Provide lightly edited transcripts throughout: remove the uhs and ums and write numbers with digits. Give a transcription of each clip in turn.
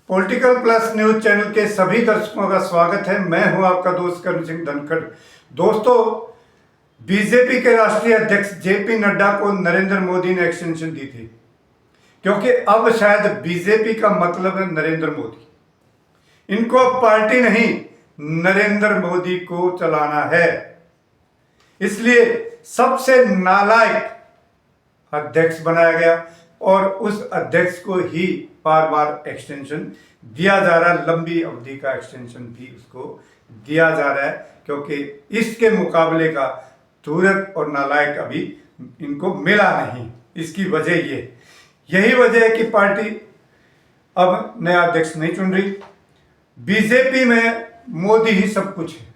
Political plus news channel के सभी दर्शकों का स्वागत है। मैं हूं आपका दोस्त करण सिंह धनखड़। दोस्तों, बीजेपी के राष्ट्रीय अध्यक्ष जेपी नड्डा को नरेंद्र मोदी ने एक्सटेंशन दी थी, क्योंकि अब शायद बीजेपी का मतलब है नरेंद्र मोदी। इनको अब पार्टी नहीं, नरेंद्र मोदी को चलाना है। इसलिए सबसे नालायक अध्यक्ष बनाया गया और उस अध्यक्ष को ही बार बार एक्सटेंशन दिया जा रहा है। लंबी अवधि का एक्सटेंशन भी उसको दिया जा रहा है, क्योंकि इसके मुकाबले का तुरंत और नालायक अभी इनको मिला नहीं। इसकी वजह यही वजह है कि पार्टी अब नया अध्यक्ष नहीं चुन रही। बीजेपी में मोदी ही सब कुछ है।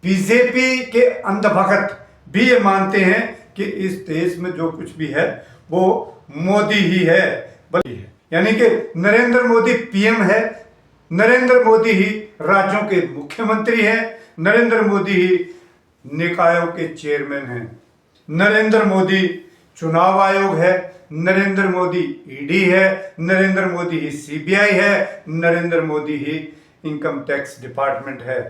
बीजेपी के अंधभक्त भी ये मानते हैं कि इस देश में जो कुछ भी है वो मोदी ही है, बल्कि है, यानी कि नरेंद्र मोदी पीएम है, नरेंद्र मोदी ही राज्यों के मुख्यमंत्री हैं, नरेंद्र मोदी ही निकायों के चेयरमैन हैं, नरेंद्र मोदी चुनाव आयोग है, नरेंद्र मोदी ईडी है, नरेंद्र मोदी ही सीबीआई है, नरेंद्र मोदी ही इनकम टैक्स डिपार्टमेंट है,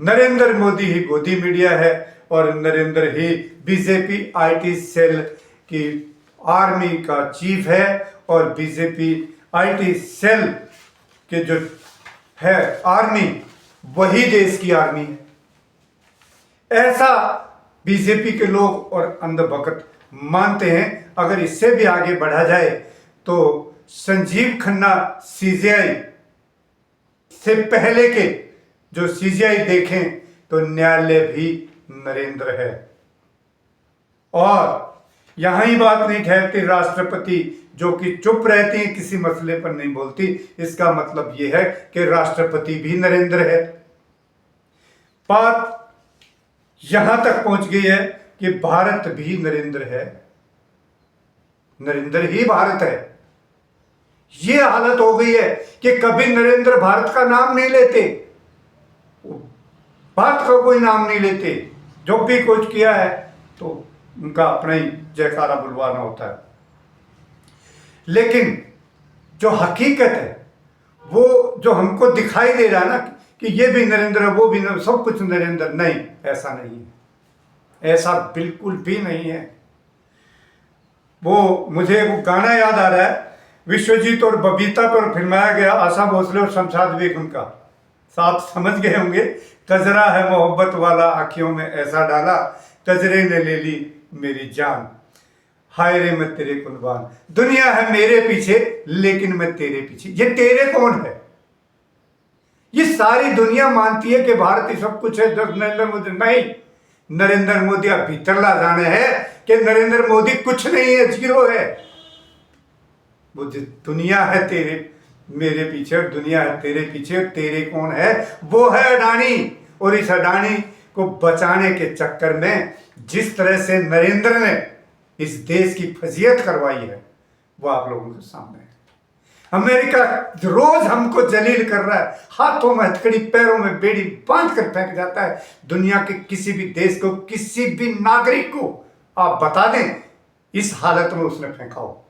नरेंद्र मोदी ही गोदी मीडिया है और नरेंद्र ही बीजेपी आईटी सेल की आर्मी का चीफ है। और बीजेपी आईटी सेल के जो है आर्मी, वही देश की आर्मी है। ऐसा बीजेपी के लोग और अंधभक्त मानते हैं। अगर इससे भी आगे बढ़ा जाए तो संजीव खन्ना सीजीआई से पहले के जो सीजीआई देखें तो न्यायालय भी नरेंद्र है। और यहां ही बात नहीं ठहरती। राष्ट्रपति जो कि चुप रहती है, किसी मसले पर नहीं बोलती, इसका मतलब यह है कि राष्ट्रपति भी नरेंद्र है। बात यहां तक पहुंच गई है कि भारत भी नरेंद्र है, नरेंद्र ही भारत है। यह हालत हो गई है कि कभी नरेंद्र भारत का नाम नहीं लेते, भारत का कोई नाम नहीं लेते। जो भी कुछ किया है तो उनका अपना ही जयकारा बुलवाना होता है। लेकिन जो हकीकत है, वो जो हमको दिखाई दे रहा है ना कि ये भी नरेंद्र है, वो भी नरेंद्र, सब कुछ नरेंद्र, नहीं, ऐसा नहीं है, ऐसा बिल्कुल भी नहीं है। वो मुझे वो गाना याद आ रहा है, विश्वजीत और बबीता पर फिल्माया गया, आशा भोसले और शमशाद बेगम का। साथ समझ गए होंगे, कजरा है मोहब्बत वाला आंखियों में ऐसा डाला, कजरे ने ले ली मेरी जान, हाय रे मैं तेरे कुर्बान। दुनिया है मेरे पीछे लेकिन मैं तेरे पीछे। ये तेरे कौन है? ये सारी दुनिया मानती है कि भारत ही सब कुछ है, नरेंद्र मोदी नहीं। नरेंद्र मोदी अब भीतर ला जाने है कि नरेंद्र मोदी कुछ नहीं है, जीरो है। वो दुनिया है तेरे मेरे पीछे, दुनिया है तेरे पीछे। तेरे कौन है? वो है अडानी। और इस अडानी को बचाने के चक्कर में जिस तरह से नरेंद्र ने इस देश की फजीयत करवाई है, वो आप लोगों के सामने है। अमेरिका रोज हमको जलील कर रहा है, हाथों में हथकड़ी, पैरों में बेड़ी बांध कर फेंक जाता है। दुनिया के किसी भी देश को, किसी भी नागरिक को आप बता दें इस हालत में उसने फेंका हो।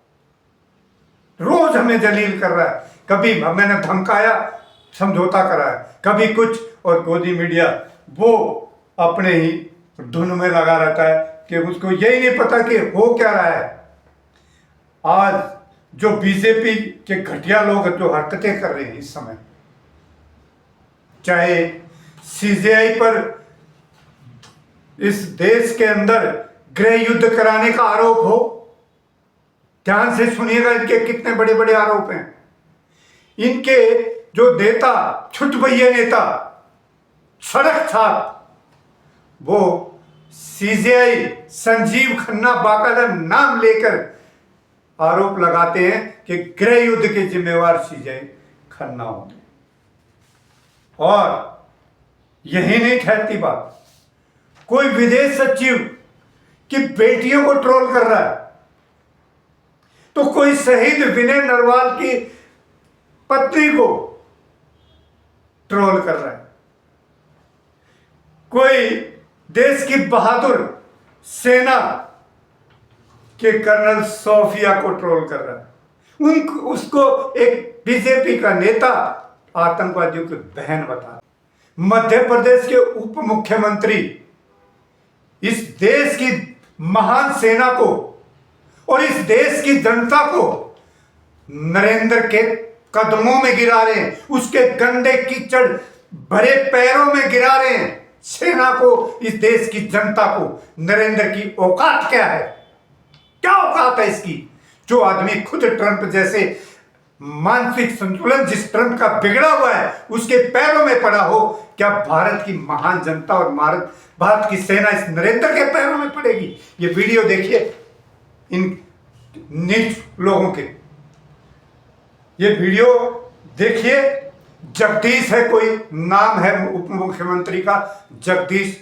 रोज हमें जलील कर रहा है। कभी मैंने धमकाया, समझौता करा है, कभी कुछ। और गोदी मीडिया वो अपने ही धुन में लगा रहता है कि उसको यही नहीं पता कि हो क्या रहा है। आज जो बीजेपी के घटिया लोग जो हरकतें कर रहे हैं इस समय, चाहे सीजीआई पर इस देश के अंदर गृह युद्ध कराने का आरोप हो, ध्यान से सुनिएगा, इनके कितने बड़े बड़े आरोप हैं। इनके जो नेता, छुटभैया नेता, सड़क छाप, वो सीजीआई संजीव खन्ना बाकायदा नाम लेकर आरोप लगाते हैं कि गृह युद्ध के जिम्मेवार सीजीआई खन्ना होंगे। और यही नहीं ठहरती बात, कोई विदेश सचिव की बेटियों को ट्रोल कर रहा है, तो कोई शहीद विनय नरवाल की पत्नी को ट्रोल कर रहा है, कोई देश की बहादुर सेना के कर्नल सोफिया को ट्रोल कर रहा है। उसको एक बीजेपी का नेता आतंकवादियों की बहन बता। मध्य प्रदेश के उप मुख्यमंत्री इस देश की महान सेना को और इस देश की जनता को नरेंद्र के कदमों में गिरा रहे हैं, उसके गंदे कीचड़ भरे पैरों में गिरा रहे हैं। सेना को, इस देश की जनता को नरेंद्र की औकात क्या है? क्या औकात है इसकी? जो आदमी खुद ट्रंप जैसे मानसिक संतुलन जिस ट्रंप का बिगड़ा हुआ है उसके पैरों में पड़ा हो, क्या भारत की महान जनता और भारत की सेना इस नरेंद्र के पैरों में पड़ेगी? ये वीडियो देखिए इन नीच लोगों के, ये वीडियो देखिए। जगदीश है, कोई नाम है उप मुख्यमंत्री का, जगदीश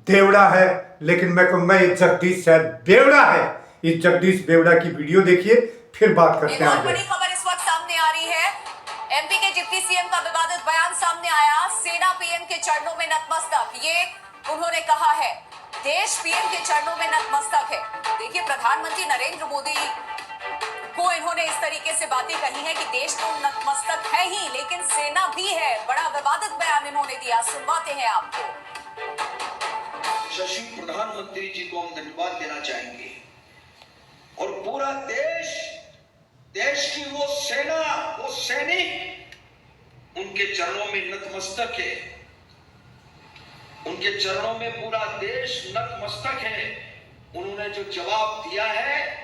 देवड़ा है, लेकिन मैं ये जगदीश शायद बेवड़ा है। इस जगदीश बेवड़ा की वीडियो देखिए, फिर बात करते हैं। एक और बड़ी खबर इस वक्त सामने आ रही है। एमपी के डिप्टी सीएम का विवादित बयान सामने आया। सेना पीएम के चरणों में नतमस्तक, ये उन्होंने कहा है। देश पीएम के चरणों में नतमस्तक है। देखिए, प्रधानमंत्री नरेंद्र मोदी को इन्होंने इस तरीके से बातें कही है कि देश तो नतमस्तक है ही, लेकिन सेना भी है। बड़ा विवादित बयान इन्होंने दिया, सुनवाते हैं आपको। शशि, प्रधानमंत्री जी को हम धन्यवाद देना चाहेंगे और पूरा देश की वो सेना, वो सैनिक उनके चरणों में नतमस्तक है। उनके चरणों में पूरा देश नतमस्तक है। उन्होंने जो जवाब दिया है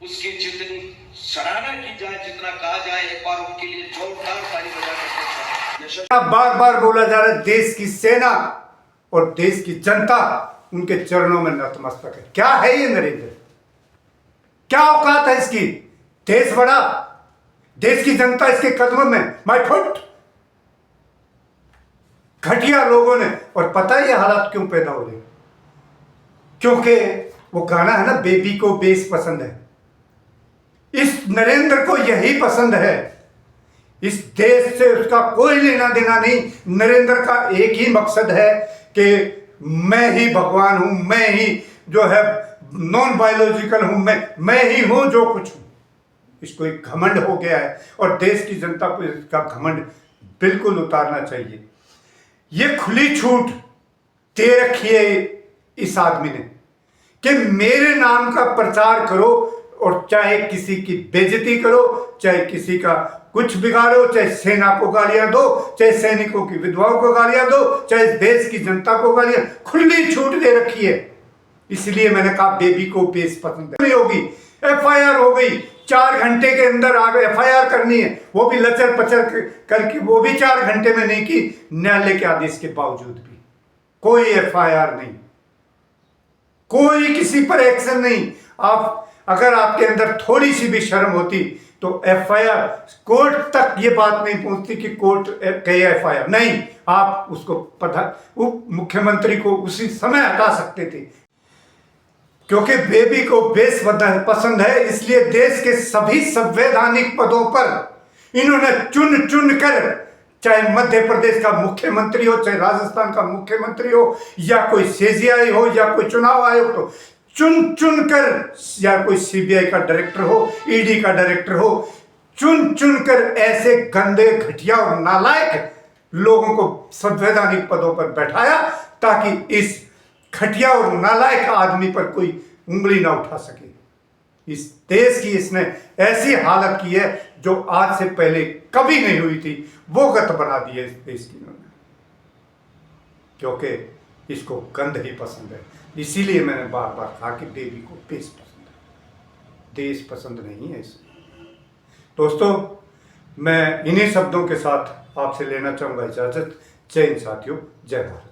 उसकी जितनी सराहना की जाए, जितना कहा जाए, एक बार उनके लिए जोरदार ताली बजाकर। बार बार बोला जा रहा है देश की सेना और देश की जनता उनके चरणों में नतमस्तक है। क्या है ये नरेंद्र? क्या औकात है इसकी? देश बड़ा, देश की जनता इसके कदमों में माय फुट। घटिया लोगों ने, और पता है ये हालात क्यों पैदा हो रहे? क्योंकि वो गाना है ना, बेबी को बेस पसंद है। इस नरेंद्र को यही पसंद है। इस देश से उसका कोई लेना देना नहीं। नरेंद्र का एक ही मकसद है कि मैं ही भगवान हूं, मैं ही जो है नॉन बायोलॉजिकल हूं, मैं ही हूं जो कुछ हूं। इसको एक घमंड हो गया है और देश की जनता को इसका घमंड बिल्कुल उतारना चाहिए। ये खुली छूट दे रखी है इस आदमी ने कि मेरे नाम का प्रचार करो और चाहे किसी की बेइज्जती करो, चाहे किसी का कुछ बिगाड़ो, चाहे सेना को गालियां दो, चाहे सैनिकों की विधवाओं को गालियां दो, चाहे देश की जनता को गालियां, खुली छूट दे रखी है। इसलिए मैंने कहा बेबी को बेस पसंद नहीं होगी। एफआईआर हो गई, 4 घंटे के अंदर आगे एफआईआर करनी है, वो भी लचर पचर करके, वो भी 4 घंटे में नहीं की। न्यायालय के आदेश के बावजूद भी कोई एफआईआर नहीं, कोई किसी पर एक्शन नहीं। आप अगर आपके अंदर थोड़ी सी भी शर्म होती तो एफआईआर, कोर्ट तक ये बात नहीं पहुंचती कि कोर्ट कहे एफआईआर नहीं, आप उसको उप मुख्यमंत्री को उसी समय हटा सकते थे। क्योंकि बेबी को बेस पसंद है, इसलिए देश के सभी संवैधानिक पदों पर इन्होंने चुन चुन कर, चाहे मध्य प्रदेश का मुख्यमंत्री हो, चाहे राजस्थान का मुख्यमंत्री हो, या कोई सीजीआई हो, या कोई चुनाव आयोग, तो चुन चुन कर, या कोई सीबीआई का डायरेक्टर हो, ईडी का डायरेक्टर हो, चुन चुन कर ऐसे गंदे, घटिया और नालायक लोगों को संवैधानिक पदों पर बैठाया ताकि इस घटिया और नालायक आदमी पर कोई उंगली ना उठा सके। इस देश की इसने ऐसी हालत की है जो आज से पहले कभी नहीं हुई थी, वो गत बना दी है इस देश की इन्होंने, क्योंकि इसको गंद ही पसंद है। इसीलिए मैंने बार बार कहा कि बेबी को देश पसंद है, देश पसंद नहीं है इसे। दोस्तों, मैं इन्हीं शब्दों के साथ आपसे लेना चाहूँगा इजाज़त। जय हिंद साथियों, जय भारत।